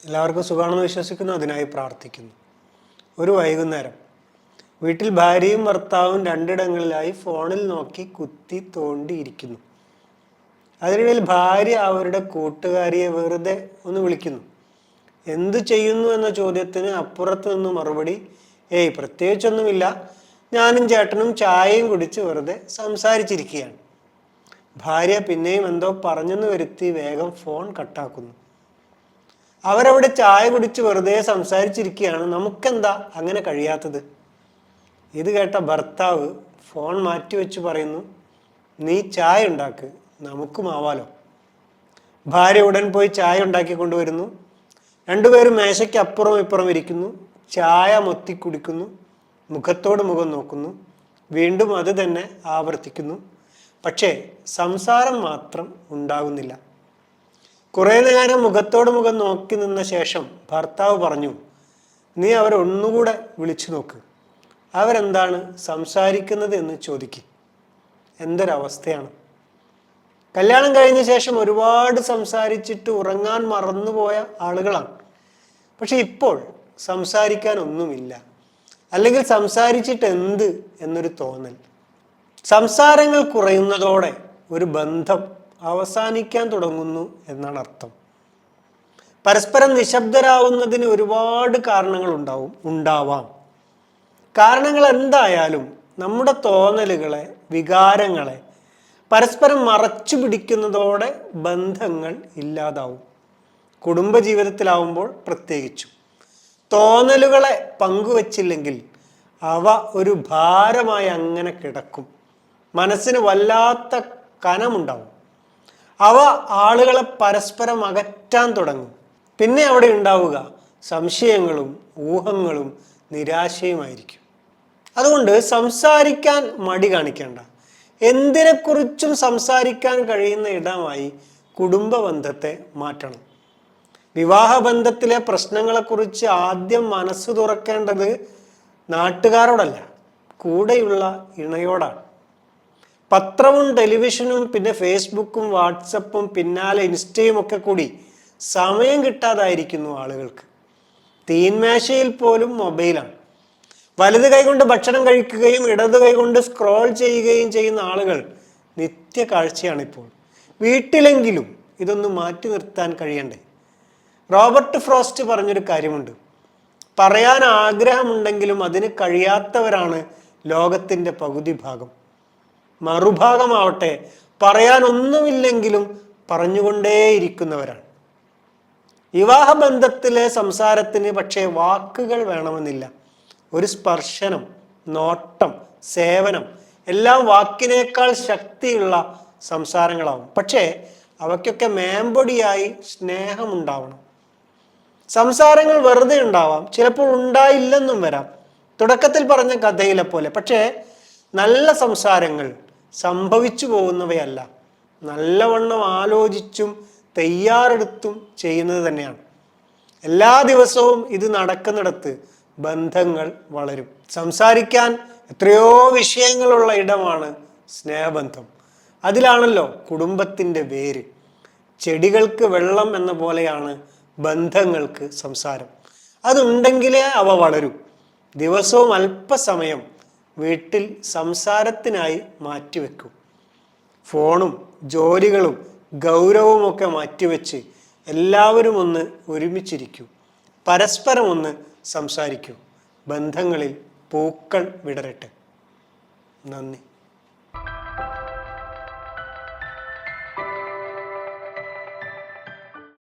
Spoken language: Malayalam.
എല്ലാവർക്കും സുഖമാണെന്ന് വിശ്വസിക്കുന്നു. അതിനായി പ്രാർത്ഥിക്കുന്നു. ഒരു വൈകുന്നേരം വീട്ടിൽ ഭാര്യയും ഭർത്താവും രണ്ടിടങ്ങളിലായി ഫോണിൽ നോക്കി കുത്തി തോണ്ടിയിരിക്കുന്നു. അതിനിടയിൽ ഭാര്യ അവരുടെ കൂട്ടുകാരിയെ വെറുതെ ഒന്ന് വിളിക്കുന്നു. എന്തു ചെയ്യുന്നു എന്ന ചോദ്യത്തിന് അപ്പുറത്ത് നിന്ന് മറുപടി, പ്രത്യേകിച്ചൊന്നുമില്ല, ഞാനും ചേട്ടനും ചായയും കുടിച്ച് വെറുതെ സംസാരിച്ചിരിക്കുകയാണ്. ഭാര്യ പിന്നെയും എന്തോ പറഞ്ഞെന്ന് വരുത്തി വേഗം ഫോൺ കട്ടാക്കുന്നു. അവരവിടെ ചായ കുടിച്ച് വെറുതെ സംസാരിച്ചിരിക്കുകയാണ്, നമുക്കെന്താ അങ്ങനെ കഴിയാത്തത്? ഇത് കേട്ട ഭർത്താവ് ഫോൺ മാറ്റിവെച്ച് പറയുന്നു, നീ ചായ ഉണ്ടാക്ക്, നമുക്കുമാവാലോ. ഭാര്യ ഉടൻ പോയി ചായ ഉണ്ടാക്കി കൊണ്ടുവരുന്നു. രണ്ടുപേരും മേശയ്ക്ക് അപ്പുറം ഇപ്പുറം ഇരിക്കുന്നു. ചായ മൊത്തി കുടിക്കുന്നു. മുഖത്തോട് മുഖം നോക്കുന്നു. വീണ്ടും അത് തന്നെ ആവർത്തിക്കുന്നു. പക്ഷേ സംസാരം മാത്രം ഉണ്ടാകുന്നില്ല. കുറേ നേരം മുഖത്തോട് മുഖം നോക്കി നിന്ന ശേഷം ഭർത്താവ് പറഞ്ഞു, നീ അവരെ ഒന്നുകൂടെ വിളിച്ചു നോക്ക്, അവരെന്താണ് സംസാരിക്കുന്നത് എന്ന് ചോദിക്കും. എന്തൊരവസ്ഥയാണ്! കല്യാണം കഴിഞ്ഞ ശേഷം ഒരുപാട് സംസാരിച്ചിട്ട് ഉറങ്ങാൻ മറന്നുപോയ ആളുകളാണ്. പക്ഷെ ഇപ്പോൾ സംസാരിക്കാൻ ഒന്നുമില്ല, അല്ലെങ്കിൽ സംസാരിച്ചിട്ട് എന്ത് എന്നൊരു തോന്നൽ. സംസാരങ്ങൾ കുറയുന്നതോടെ ഒരു ബന്ധം അവസാനിക്കാൻ തുടങ്ങുന്നു എന്നാണ് അർത്ഥം. പരസ്പരം നിശബ്ദരാവുന്നതിന് ഒരുപാട് കാരണങ്ങൾ ഉണ്ടാവാം. കാരണങ്ങൾ എന്തായാലും നമ്മുടെ തോന്നലുകളെ, വികാരങ്ങളെ പരസ്പരം മറച്ചു പിടിക്കുന്നതോടെ ബന്ധങ്ങൾ ഇല്ലാതാവും. കുടുംബജീവിതത്തിലാവുമ്പോൾ പ്രത്യേകിച്ചും തോന്നലുകളെ പങ്കുവച്ചില്ലെങ്കിൽ അവ ഒരു ഭാരമായി അങ്ങനെ കിടക്കും. മനസ്സിന് വല്ലാത്ത കനമുണ്ടാവും. അവ ആളുകളെ പരസ്പരം അകറ്റാൻ തുടങ്ങും. പിന്നെ അവിടെ ഉണ്ടാവുക സംശയങ്ങളും ഊഹങ്ങളും നിരാശയുമായിരിക്കും. അതുകൊണ്ട് സംസാരിക്കാൻ മടി കാണിക്കേണ്ട. എന്തിനെക്കുറിച്ചും സംസാരിക്കാൻ കഴിയുന്ന ഇടമായി കുടുംബ ബന്ധത്തെ മാറ്റണം. വിവാഹബന്ധത്തിലെ പ്രശ്നങ്ങളെക്കുറിച്ച് ആദ്യം മനസ്സ് തുറക്കേണ്ടത് നാട്ടുകാരോടല്ല, കൂടെയുള്ള ഇണയോടാണ്. പത്രവും ടെലിവിഷനും പിന്നെ ഫേസ്ബുക്കും വാട്സപ്പും പിന്നാലെ ഇൻസ്റ്റയും ഒക്കെ കൂടി സമയം കിട്ടാതായിരിക്കുന്നു ആളുകൾക്ക്. തീന്മേശയിൽ പോലും മൊബൈലാണ്. വലത് കൈകൊണ്ട് ഭക്ഷണം കഴിക്കുകയും ഇടത് കൈകൊണ്ട് സ്ക്രോൾ ചെയ്യുകയും ചെയ്യുന്ന ആളുകൾ നിത്യ കാഴ്ചയാണിപ്പോൾ. വീട്ടിലെങ്കിലും ഇതൊന്ന് മാറ്റി നിർത്താൻ കഴിയണ്ടേ? റോബർട്ട് ഫ്രോസ്റ്റ് പറഞ്ഞൊരു കാര്യമുണ്ട്, പറയാൻ ആഗ്രഹമുണ്ടെങ്കിലും അതിന് കഴിയാത്തവരാണ് ലോകത്തിൻ്റെ പകുതി ഭാഗം. മറുഭാഗമാവട്ടെ പറയാനൊന്നുമില്ലെങ്കിലും പറഞ്ഞുകൊണ്ടേയിരിക്കുന്നവരാണ്. വിവാഹബന്ധത്തിലെ സംസാരത്തിന് പക്ഷേ വാക്കുകൾ വേണമെന്നില്ല. ഒരു സ്പർശനം, നോട്ടം, സേവനം എല്ലാം വാക്കിനേക്കാൾ ശക്തിയുള്ള സംസാരങ്ങളാവും. പക്ഷേ അവയ്ക്കൊക്കെ മേമ്പൊടിയായി സ്നേഹമുണ്ടാവണം. സംസാരങ്ങൾ വെറുതെ ഉണ്ടാവാം, ചിലപ്പോൾ ഉണ്ടായില്ലെന്നും വരാം, തുടക്കത്തിൽ പറഞ്ഞ കഥയിലെ പോലെ. പക്ഷേ നല്ല സംസാരങ്ങൾ സംഭവിച്ചു പോകുന്നവയല്ല, നല്ലവണ്ണം ആലോചിച്ചും തയ്യാറെടുത്തും ചെയ്യുന്നത് തന്നെയാണ്. എല്ലാ ദിവസവും ഇത് നടക്കുന്നിടത്ത് ബന്ധങ്ങൾ വളരും. സംസാരിക്കാൻ എത്രയോ വിഷയങ്ങളുള്ള ഇടമാണ് സ്നേഹബന്ധം. അതിലാണല്ലോ കുടുംബത്തിൻ്റെ വേര്. ചെടികൾക്ക് വെള്ളം എന്ന പോലെയാണ് ബന്ധങ്ങൾക്ക് സംസാരം. അതുണ്ടെങ്കിലേ അവ വളരൂ. ദിവസവും അല്പസമയം വീട്ടിൽ സംസാരത്തിനായി മാറ്റിവെക്കും. ഫോണും ജോലികളും ഗൗരവമൊക്കെ മാറ്റിവെച്ച് എല്ലാവരും ഒന്ന് ഒരുമിച്ചിരിക്കൂ. പരസ്പരം ഒന്ന് സംസാരിക്കൂ. ബന്ധങ്ങളിൽ പൂക്കൾ വിടരട്ടെ. നന്ദി.